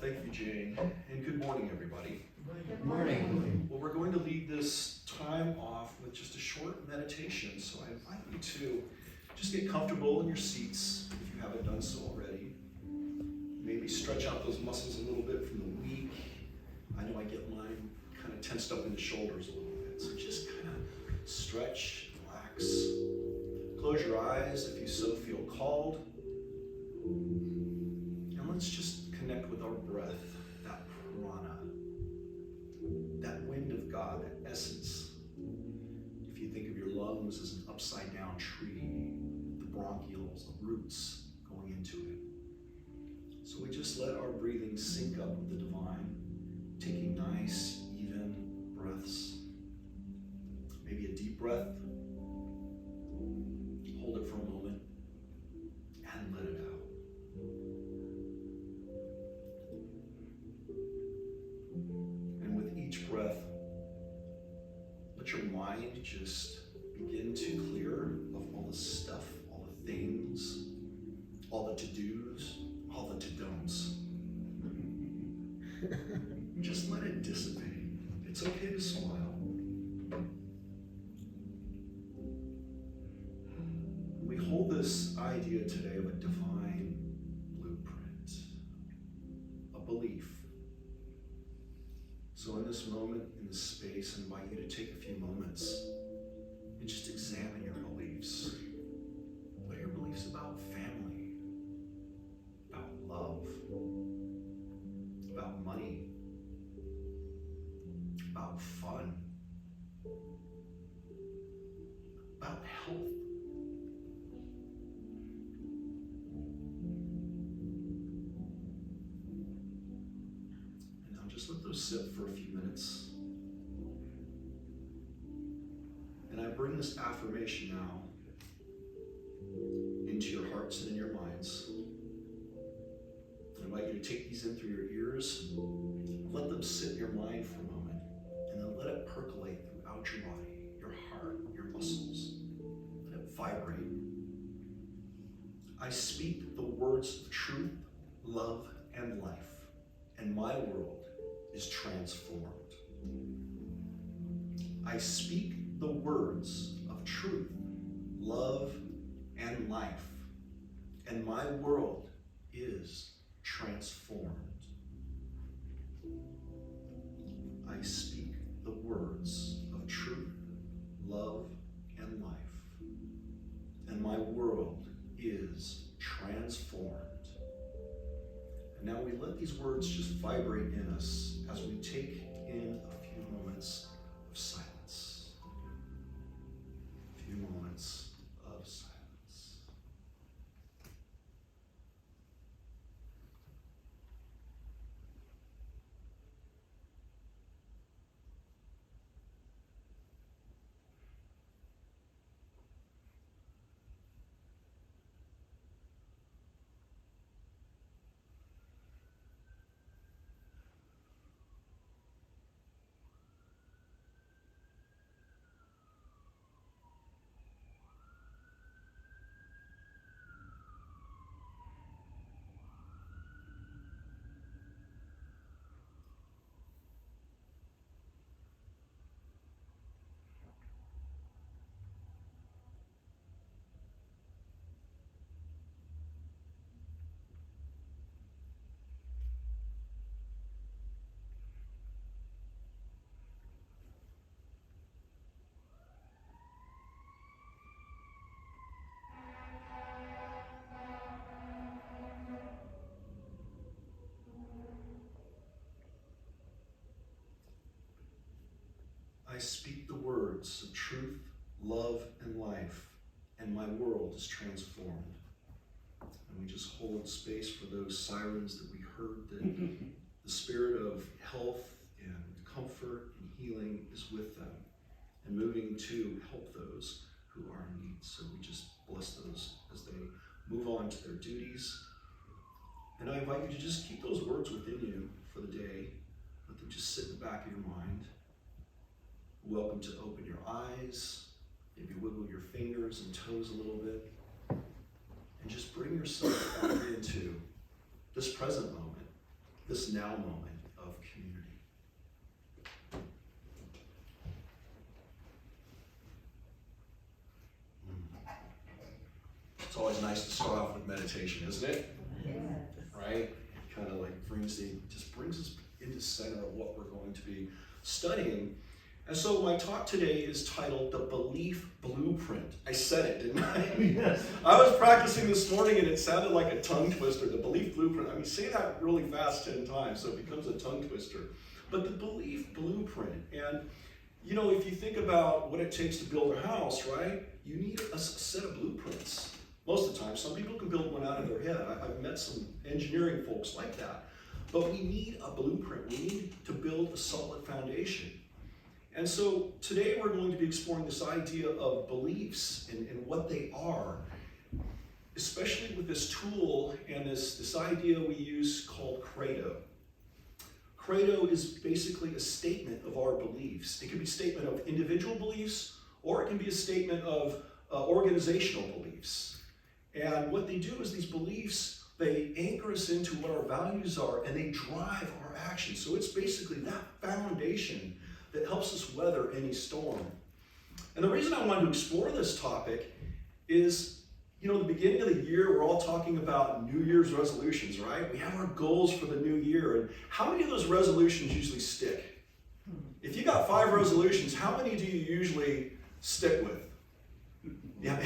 Thank you, Jane, and good morning, everybody. Good morning. Well, we're going to lead this time off with just a short meditation, so I invite you to just get comfortable in your seats if you haven't done so already. Maybe stretch out those muscles a little bit from the week. I know I get mine kind of tensed up in the shoulders a little bit, so just kind of stretch, relax. Close your eyes if you so feel called. And let's just connect with our breath, that prana, that wind of God, that essence. If you think of your lungs as an upside down tree, the bronchioles, the roots going into it. So we just let our breathing sync up with the divine, taking nice, even breaths. Maybe a deep breath. Hold it for a moment and let it out. And with each breath, let your mind just begin to clear of all the stuff, all the things, all the to-dos, all the to-don'ts. Just let it dissipate. It's okay to smile. We hold this idea today of a divine blueprint, a belief. So in this moment, in this space, I invite you to take a few moments and just examine your beliefs. What are your beliefs about family, about love, about money, about fun, about health? And now just let those sit for a few minutes. And I bring this affirmation now into your hearts and in your minds. I invite you to take these in through your ears, let them sit in your mind for a moment, and then let it percolate throughout your body, your heart, your muscles. Let it vibrate. I speak the words of truth, love, and life, and my world is transformed. I speak the words of truth, love, and life, and my world is transformed. I speak the words of truth, love, and life, and my world is transformed. And now we let these words just vibrate in us as we take in a few moments of silence. A few moments of silence. I speak the words of truth, love, and life, and my world is transformed. And we just hold space for those sirens that we heard, that the spirit of health and comfort and healing is with them and moving to help those who are in need. So we just bless those as they move on to their duties. And I invite you to just keep those words within you for the day. Let them just sit in the back of your mind. Welcome to open your eyes, maybe wiggle your fingers and toes a little bit, and just bring yourself back into this present moment, this this now moment of community. It's always nice to start off with meditation, isn't it? Yes. Right? It kind of like brings us into center of what we're going to be studying. And so my talk today is titled The Belief Blueprint. I said it, didn't I? Yes. I was practicing this morning and it sounded like a tongue twister. The belief blueprint. I mean, say that really fast 10 times so it becomes a tongue twister. But the belief blueprint. And, you know, if you think about what it takes to build a house, right? You need a set of blueprints. Most of the time, some people can build one out of their head. I've met some engineering folks like that. But we need a blueprint. We need to build a solid foundation. And so today we're going to be exploring this idea of beliefs and what they are, especially with this tool and this idea we use called credo. Credo is basically a statement of our beliefs. It can be a statement of individual beliefs, or it can be a statement of organizational beliefs. And what they do is these beliefs, they anchor us into what our values are, and they drive our actions. So it's basically that foundation that helps us weather any storm. And the reason I wanted to explore this topic is, you know, the beginning of the year, we're all talking about New Year's resolutions, right? We have our goals for the new year, and how many of those resolutions usually stick? If you got 5 resolutions, how many do you usually stick with? Yeah,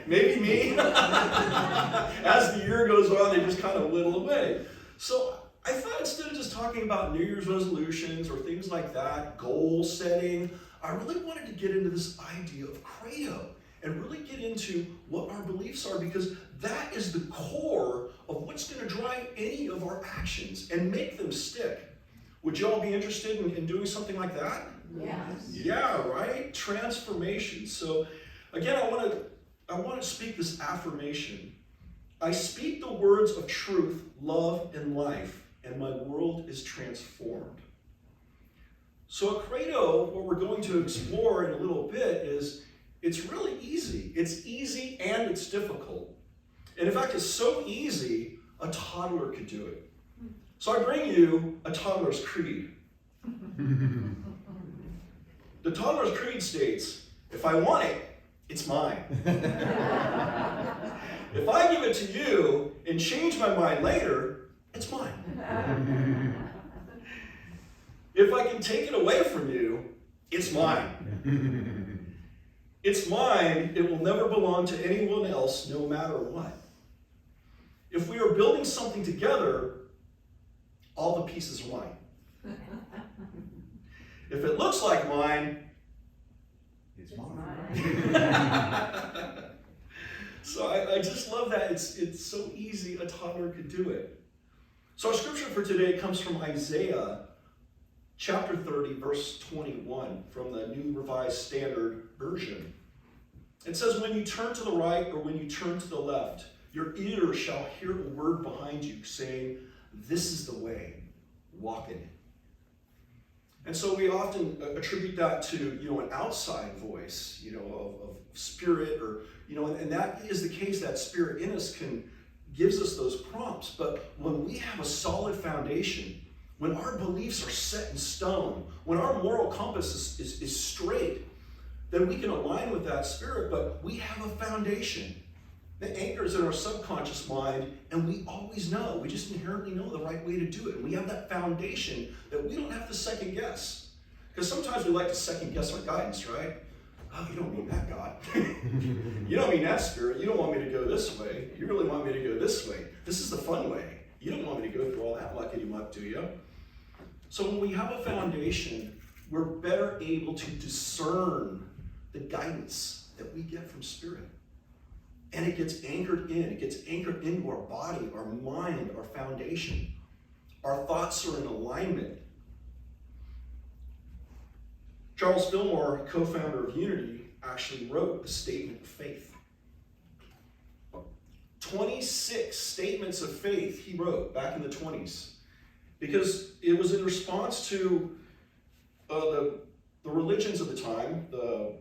maybe me. As the year goes on, they just kind of whittle away. So I thought instead of just talking about New Year's resolutions or things like that, goal setting, I really wanted to get into this idea of credo and really get into what our beliefs are, because that is the core of what's going to drive any of our actions and make them stick. Would you all be interested in doing something like that? Yes. Yeah, right? Transformation. So again, I want to speak this affirmation. I speak the words of truth, love, and life, and my world is transformed. So a credo, what we're going to explore in a little bit, is it's really easy. It's easy and it's difficult. And in fact, it's so easy, a toddler could do it. So I bring you a toddler's creed. The toddler's creed states, if I want it, it's mine. If I give it to you and change my mind later, it's mine. If I can take it away from you, it's mine. It's mine. It will never belong to anyone else, no matter what. If we are building something together, all the pieces are mine. If it looks like mine, It's mine. So I just love that. It's so easy, a toddler could do it. So our scripture for today comes from Isaiah chapter 30, verse 21, from the New Revised Standard Version. It says, when you turn to the right or when you turn to the left, your ear shall hear a word behind you saying, this is the way, walk in it. And so we often attribute that to, an outside voice, of spirit, or, and that is the case. That spirit in us gives us those prompts. But when we have a solid foundation, when our beliefs are set in stone, when our moral compass is straight, then we can align with that spirit. But we have a foundation that anchors in our subconscious mind, and we always know. We just inherently know the right way to do it. And we have that foundation that we don't have to second guess. Because sometimes we like to second guess our guidance, right? Oh, you don't mean that, God. You don't mean that, Spirit. You don't want me to go this way. You really want me to go this way. This is the fun way. You don't want me to go through all that muckety-muck, do you? So when we have a foundation, we're better able to discern the guidance that we get from Spirit. And it gets anchored in. It gets anchored into our body, our mind, our foundation. Our thoughts are in alignment. Charles Fillmore, co-founder of Unity, actually wrote a statement of faith. 26 statements of faith he wrote back in the 20s. Because it was in response to the religions of the time, the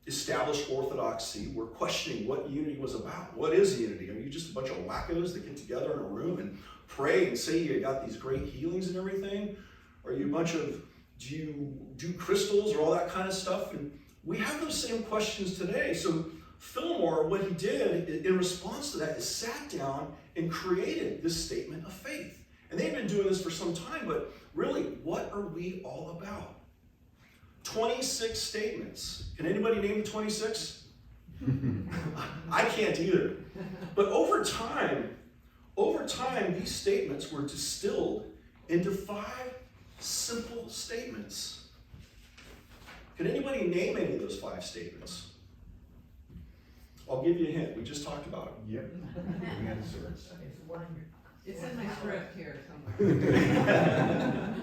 established orthodoxy, were questioning what unity was about. What is unity? I mean, you just a bunch of wackos that get together in a room and pray and say you got these great healings and everything? Are you a bunch of, do you do crystals or all that kind of stuff? And we have those same questions today. So Fillmore, what he did in response to that is sat down and created this statement of faith. And they've been doing this for some time, but really, what are we all about? 26 statements. Can anybody name the 26? I can't either. But over time, these statements were distilled into 5 simple statements. Can anybody name any of those 5 statements? I'll give you a hint. We just talked about it. Yep. The answer. It's in my script here somewhere.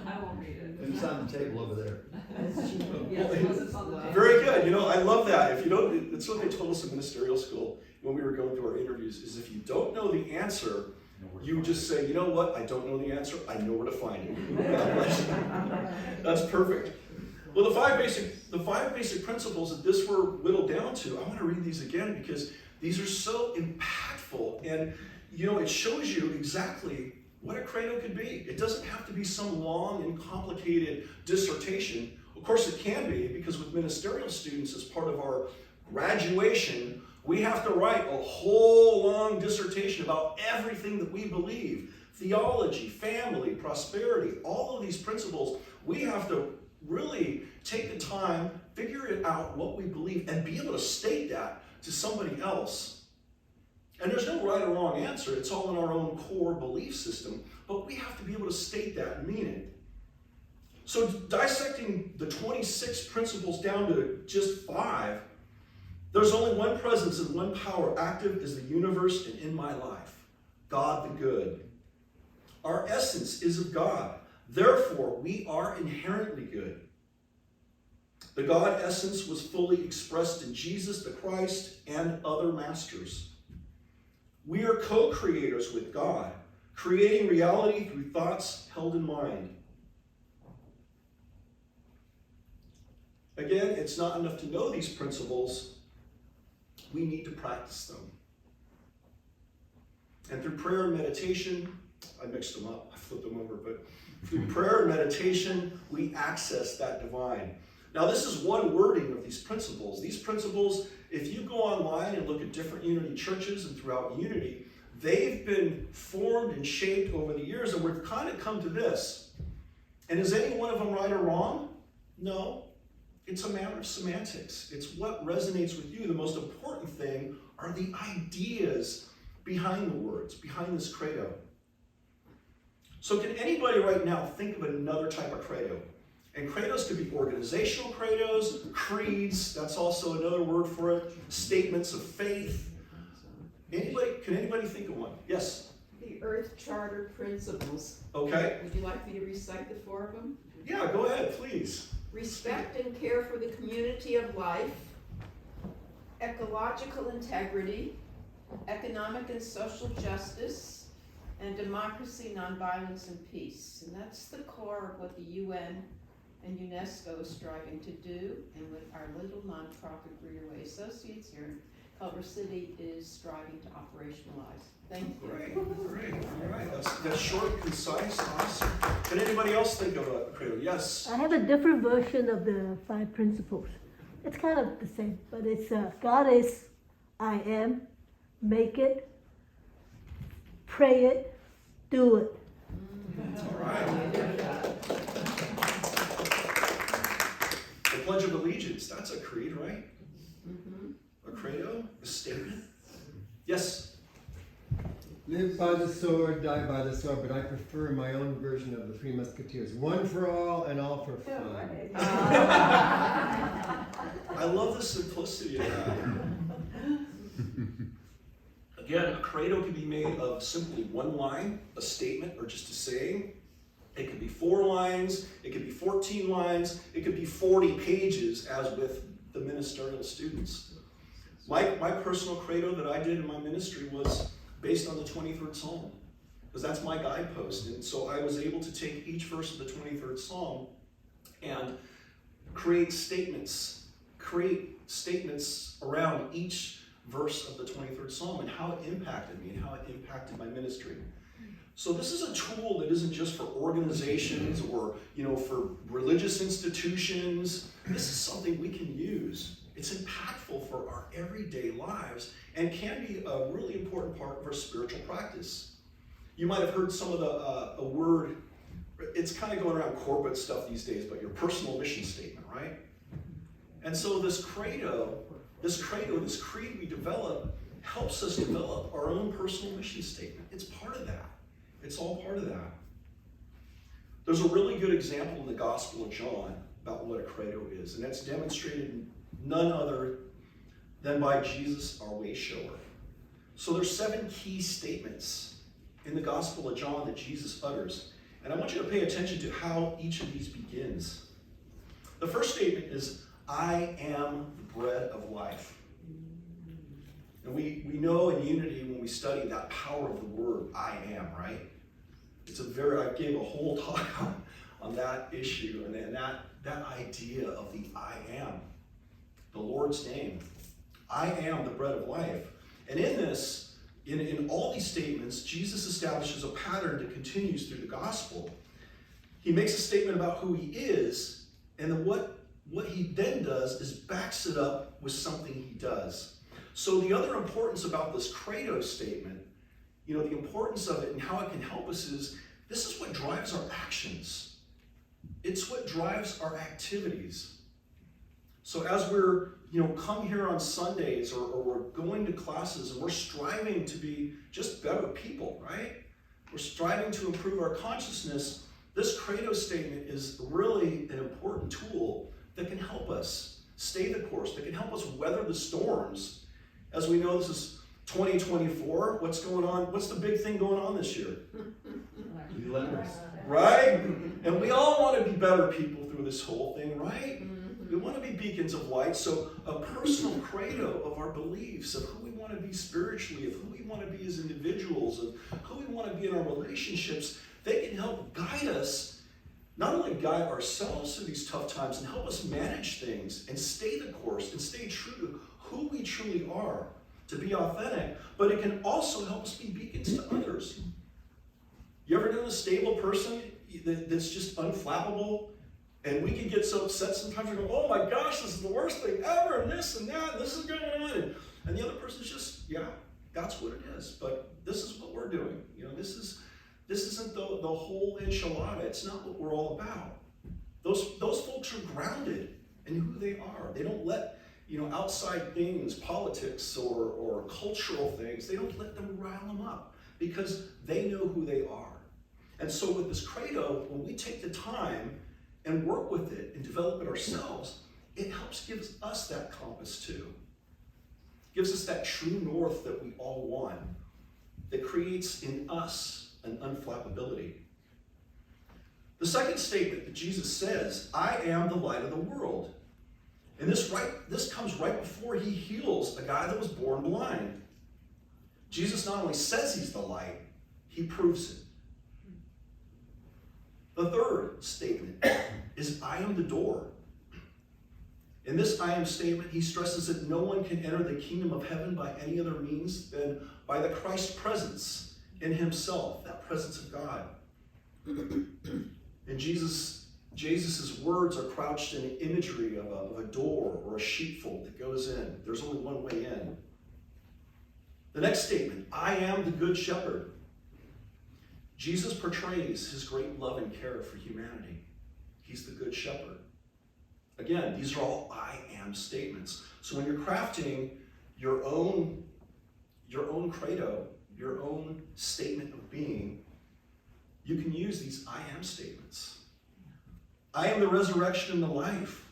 I won't read it. It's on the table over there. Yes, unless it's on the table. Very good. You know, I love that. If you don't, it's what they told us in ministerial school when we were going through our interviews, is if you don't know the answer, you just say, you know what, I don't know the answer, I know where to find it. God bless you. That's perfect. Well, the five basic principles that this were whittled down to, I want to read these again because these are so impactful, and you know, it shows you exactly what a credo could be. It doesn't have to be some long and complicated dissertation. Of course it can be, because with ministerial students, as part of our graduation, we have to write a whole long dissertation about everything that we believe. Theology, family, prosperity, all of these principles, we have to really take the time, figure it out what we believe, and be able to state that to somebody else. And there's no right or wrong answer. It's all in our own core belief system. But we have to be able to state that and mean it. So dissecting the 26 principles down to just 5, there's only one presence and one power active is the universe and in my life. God the good. Our essence is of God. Therefore, we are inherently good. The God essence was fully expressed in Jesus the Christ and other masters. We are co-creators with God, creating reality through thoughts held in mind. Again, it's not enough to know these principles. We need to practice them. And through prayer and meditation, I mixed them up, I flipped them over, but through prayer and meditation, we access that divine. Now, this is one wording of these principles. These principles, if you go online and look at different Unity churches and throughout Unity, they've been formed and shaped over the years, and we've kind of come to this. And is any one of them right or wrong? No. It's a matter of semantics. It's what resonates with you. The most important thing are the ideas behind the words, behind this credo. So can anybody right now think of another type of credo? And credos could be organizational credos, creeds, that's also another word for it, statements of faith. Can anybody think of one? Yes? The Earth Charter Principles. Okay. Would you like me to recite the 4 of them? Yeah, go ahead, please. Respect and care for the community of life, ecological integrity, economic and social justice, and democracy, nonviolence, and peace. And that's the core of what the UN and UNESCO is striving to do, and what our little nonprofit Greenway Associates here in Culver City is striving to operationalize. Thank you. Great. All right. That's short, concise, awesome. Can anybody else think of a credo? Yes? I have a different version of the 5 principles. It's kind of the same, but it's God is, I am, make it, pray it, do it. All right. The Pledge of Allegiance, that's a creed, right? Mm-hmm. A credo, a statement. Yes? Live by the sword, die by the sword, but I prefer my own version of the Three Musketeers. One for all and all for fun. I love the simplicity of that. Again, a credo can be made of simply one line, a statement, or just a saying. It could be 4 lines, it could be 14 lines, it could be 40 pages, as with the ministerial students. My personal credo that I did in my ministry was based on the 23rd Psalm, because that's my guidepost. And so I was able to take each verse of the 23rd Psalm and create statements around each verse of the 23rd Psalm and how it impacted me and how it impacted my ministry. So this is a tool that isn't just for organizations or, for religious institutions. This is something we can use. It's impactful for our everyday lives and can be a really important part of our spiritual practice. You might have heard some of a word, it's kind of going around corporate stuff these days, but your personal mission statement, right? And so this credo, this creed we develop helps us develop our own personal mission statement. It's part of that. It's all part of that. There's a really good example in the Gospel of John about what a credo is, and that's demonstrated none other than by Jesus, our way shower. So there's 7 key statements in the Gospel of John that Jesus utters, and I want you to pay attention to how each of these begins. The first statement is, I am the bread of life. And we know in Unity when we study that power of the word, I am, right? I gave a whole talk on that issue and that idea of the I am, the Lord's name. I am the bread of life. And in this, in all these statements, Jesus establishes a pattern that continues through the gospel. He makes a statement about who he is, and then what he then does is backs it up with something he does. So the other importance about this credo statement, the importance of it and how it can help us is, this is what drives our actions. It's what drives our activities. So as we're, come here on Sundays or we're going to classes and we're striving to be just better people, right? We're striving to improve our consciousness. This credo statement is really an important tool that can help us stay the course, that can help us weather the storms. As we know, this is 2024. What's going on? What's the big thing going on this year? Right? And we all want to be better people through this whole thing, right? We want to be beacons of light. So a personal credo of our beliefs, of who we want to be spiritually, of who we want to be as individuals, of who we want to be in our relationships, they can help guide us, not only guide ourselves through these tough times and help us manage things and stay the course and stay true to who we truly are, to be authentic, but it can also help us be beacons to others. You ever know a stable person that's just unflappable? And we can get so upset sometimes, we go, oh my gosh, this is the worst thing ever, and this and that, and this is going on. And the other person's just, yeah, that's what it is. But this is what we're doing. This isn't the whole enchilada. It's not what we're all about. Those folks are grounded in who they are. They don't let outside things, politics or cultural things, they don't let them rile them up because they know who they are. And so with this credo, when we take the time and work with it and develop it ourselves, it helps give us that compass too. Gives us that true north that we all want, that creates in us an unflappability. The second statement that Jesus says, I am the light of the world. And this comes right before he heals a guy that was born blind. Jesus not only says he's the light, he proves it. The third statement is, I am the door. In this I am statement, he stresses that no one can enter the kingdom of heaven by any other means than by the Christ presence in himself, that presence of God. And Jesus' words are crouched in the imagery of a door or a sheepfold that goes in. There's only one way in. The next statement, I am the good shepherd. Jesus portrays his great love and care for humanity. He's the good shepherd. Again, these are all I am statements. So when you're crafting your own credo, your own statement of being, you can use these I am statements. I am the resurrection and the life.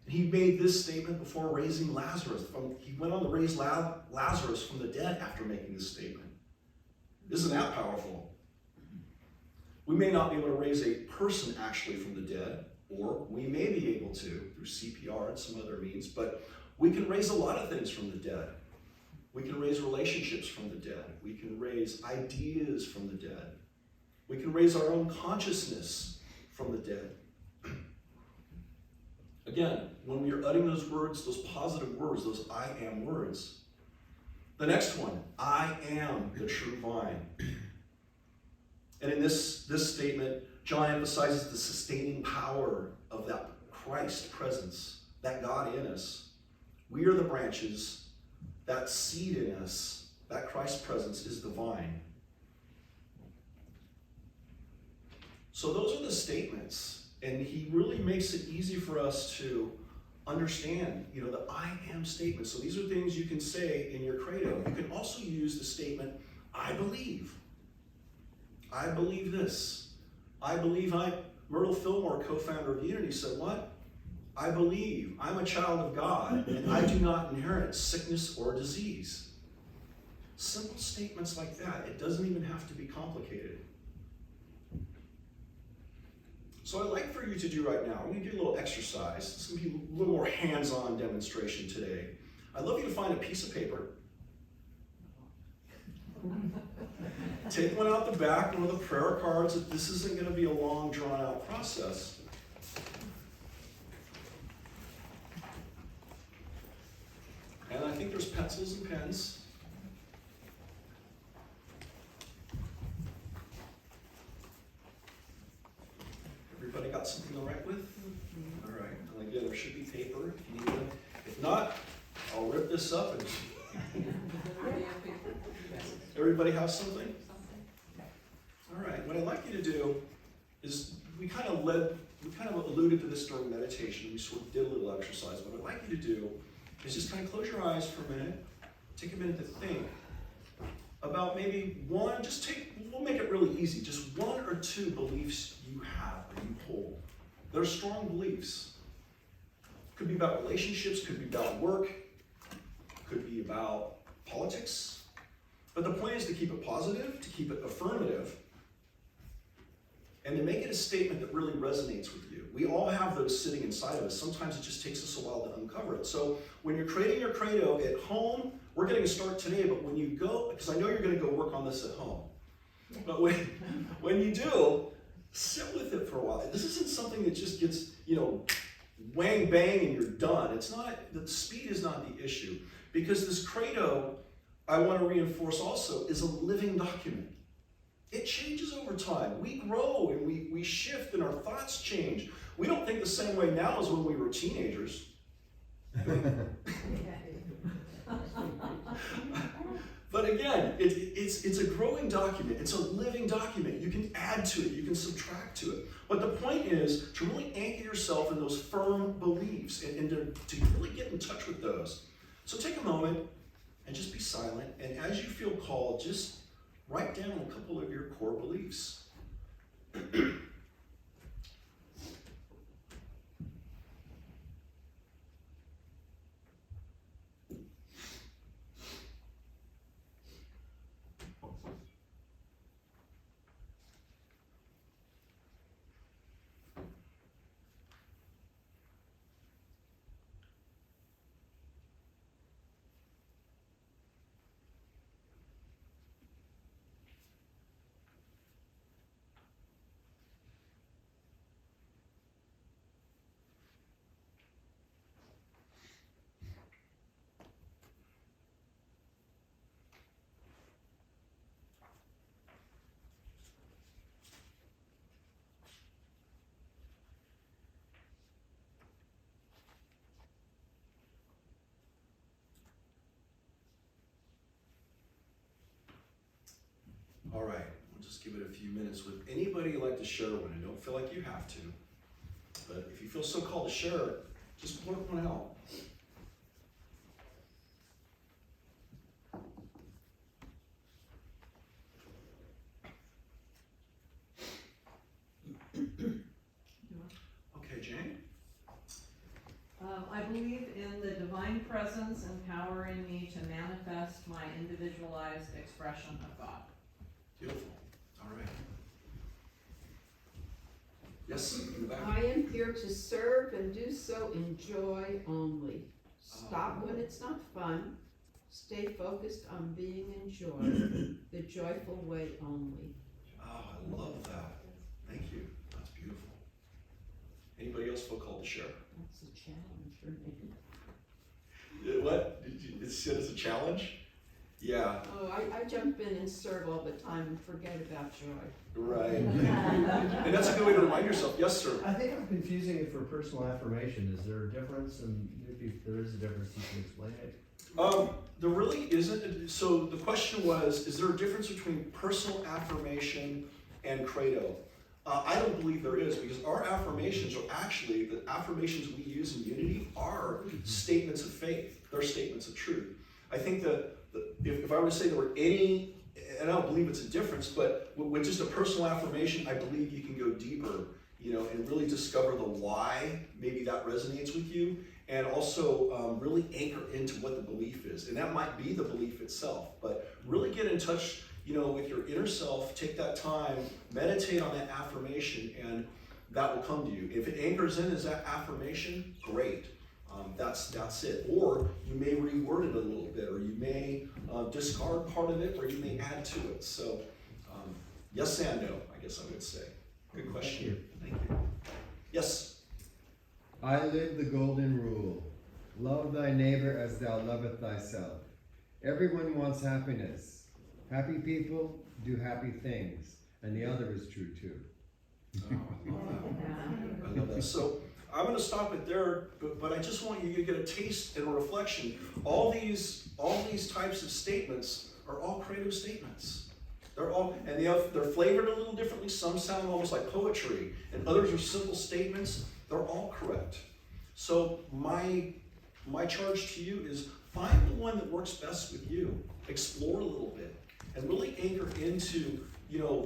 He made this statement before raising Lazarus. He went on to raise Lazarus from the dead after making this statement. Isn't that powerful? We may not be able to raise a person actually from the dead, or we may be able to through CPR and some other means, but we can raise a lot of things from the dead. We can raise relationships from the dead. We can raise ideas from the dead. We can raise our own consciousness from the dead. Again, when we are uttering those words, those positive words, those I am words. The next one, I am the true vine. And in this statement, John emphasizes the sustaining power of that Christ presence, that God in us. We are the branches, that seed in us, that Christ presence is the vine. So those are the statements, and he really makes it easy for us to understand, the I am statement. So these are things you can say in your credo. You can also use the statement, I believe. I believe this. I believe Myrtle Fillmore, co-founder of Unity, said what? I believe I'm a child of God and I do not inherit sickness or disease. Simple statements like that. It doesn't even have to be complicated. So I'd like for you to do right now, we're going to do a little exercise. This is going to be a little more hands-on demonstration today. I'd love you to find a piece of paper. Take one out the back, one of the prayer cards. This isn't going to be a long, drawn-out process. And I think there's pencils and pens. Everybody got something to write with? All right. And again, there should be paper if you need it. If not, I'll rip this up and everybody have something? All right. What I'd like you to do is we kind of alluded to this during meditation. We sort of did a little exercise. What I'd like you to do is just kind of close your eyes for a minute. Take a minute to think about maybe we'll make it really easy, just one or two beliefs you have or you hold. They're strong beliefs. Could be about relationships, could be about work, could be about politics. But the point is to keep it positive, to keep it affirmative, and to make it a statement that really resonates with you. We all have those sitting inside of us. Sometimes it just takes us a while to uncover it. So when you're creating your credo at home, we're getting a start today, but when you go, because I know you're going to go work on this at home, but when you do, sit with it for a while. This isn't something that just gets, whang bang and you're done. It's not, the speed is not the issue, because this credo, I want to reinforce also, is a living document. It changes over time. We grow and we shift and our thoughts change. We don't think the same way now as when we were teenagers. But again, it's a growing document. It's a living document. You can add to it. You can subtract to it. But the point is to really anchor yourself in those firm beliefs and to really get in touch with those. So take a moment and just be silent. And as you feel called, just write down a couple of your core beliefs. All right, we'll just give it a few minutes. Would anybody like to share one? And don't feel like you have to, but if you feel so called to share it, just blurt one out. Okay, Jane? I believe in the divine presence and power in me to manifest my individualized expression of God. Beautiful. All right. Yes, in the back. I am here to serve and do so in joy only. Stop when it's not fun. Stay focused on being in joy, the joyful way only. Oh, I love that. Thank you. That's beautiful. Anybody else feel called to share? That's a challenge for me. What? It said it's a challenge? Yeah, Oh, I jump in and serve all the time and forget about joy. right. And that's a good way to remind yourself. Yes, sir. I think I'm confusing it for personal affirmation. Is there a difference? And maybe if there is a difference, you can explain it. There really isn't. So the question was, is there a difference between personal affirmation and credo? I don't believe there is, because our affirmations are actually, the affirmations we use in Unity are statements of faith. They're statements of truth. I think that if I were to say there were any, and I don't believe it's a difference, but with just a personal affirmation, I believe you can go deeper, and really discover the why maybe that resonates with you, and also really anchor into what the belief is. And that might be the belief itself, but really get in touch, with your inner self, take that time, meditate on that affirmation, and that will come to you. If it anchors in as that affirmation, great. That's it. Or you may reword it a little bit, or you may discard part of it, or you may add to it. So, yes and no, I guess I would say. Good question. Thank you. Yes? I live the golden rule. Love thy neighbor as thou loveth thyself. Everyone wants happiness. Happy people do happy things. And the other is true too. I love that. So I'm going to stop it there, but I just want you to get a taste and a reflection. All these types of statements are all creative statements. They're all, and they're flavored a little differently. Some sound almost like poetry, and others are simple statements. They're all correct. So my charge to you is find the one that works best with you. Explore a little bit and really anchor into,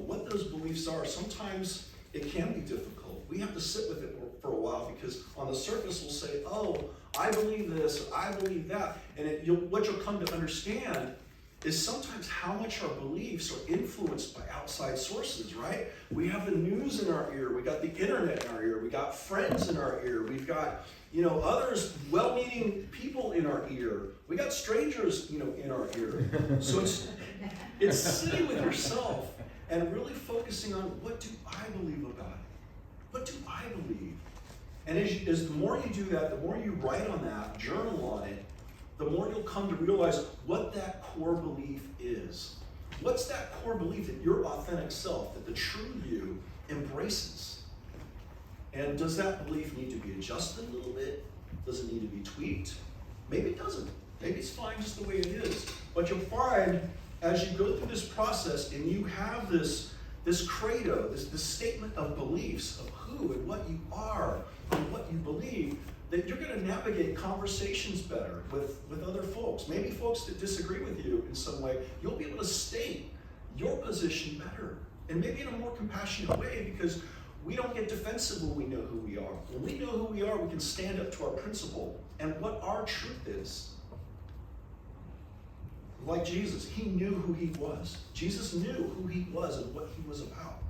what those beliefs are. Sometimes it can be difficult. We have to sit with it for a while, because on the surface we'll say, oh, I believe this, or I believe that. And what you'll come to understand is sometimes how much our beliefs are influenced by outside sources, right? We have the news in our ear, we got the internet in our ear, we got friends in our ear, we've got, others, well-meaning people in our ear, we got strangers, in our ear. So it's sitting with yourself and really focusing on, what do I believe about it? What do I believe? And as the more you do that, the more you write on that, journal on it, the more you'll come to realize what that core belief is. What's that core belief that your authentic self, that the true you embraces? And does that belief need to be adjusted a little bit? Does it need to be tweaked? Maybe it doesn't. Maybe it's fine just the way it is. But you'll find as you go through this process and you have this credo, this statement of beliefs of who and what you are and what you believe, that you're going to navigate conversations better with other folks. Maybe folks that disagree with you in some way, you'll be able to state your position better, and maybe in a more compassionate way, because we don't get defensive when we know who we are. When we know who we are, we can stand up to our principle and what our truth is. Like Jesus, he knew who he was. Jesus knew who he was and what he was about.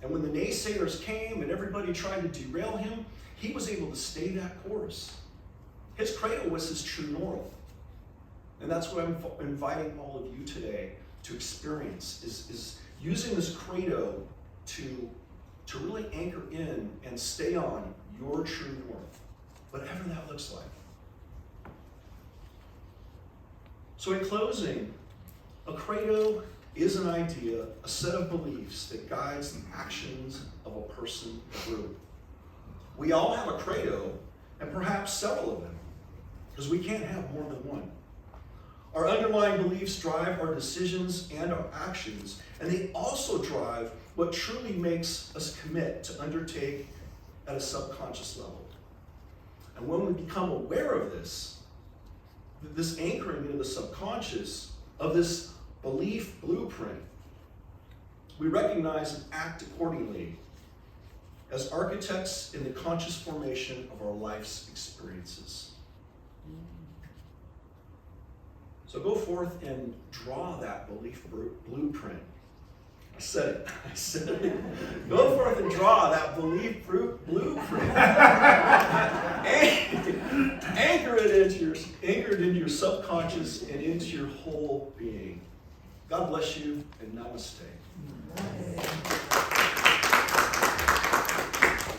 And when the naysayers came and everybody tried to derail him, he was able to stay that course. His credo was his true north. And that's what I'm inviting all of you today to experience, is using this credo to really anchor in and stay on your true north, whatever that looks like. So in closing, a credo is an idea, a set of beliefs that guides the actions of a person or group. We all have a credo, and perhaps several of them, because we can't have more than one. Our underlying beliefs drive our decisions and our actions, and they also drive what truly makes us commit to undertake at a subconscious level. And when we become aware of this anchoring into the subconscious of this belief blueprint, we recognize and act accordingly as architects in the conscious formation of our life's experiences. So go forth and draw that belief blueprint. I said it. Go forth and draw that belief blueprint. Anchor it into your subconscious and into your whole being. God bless you, and namaste.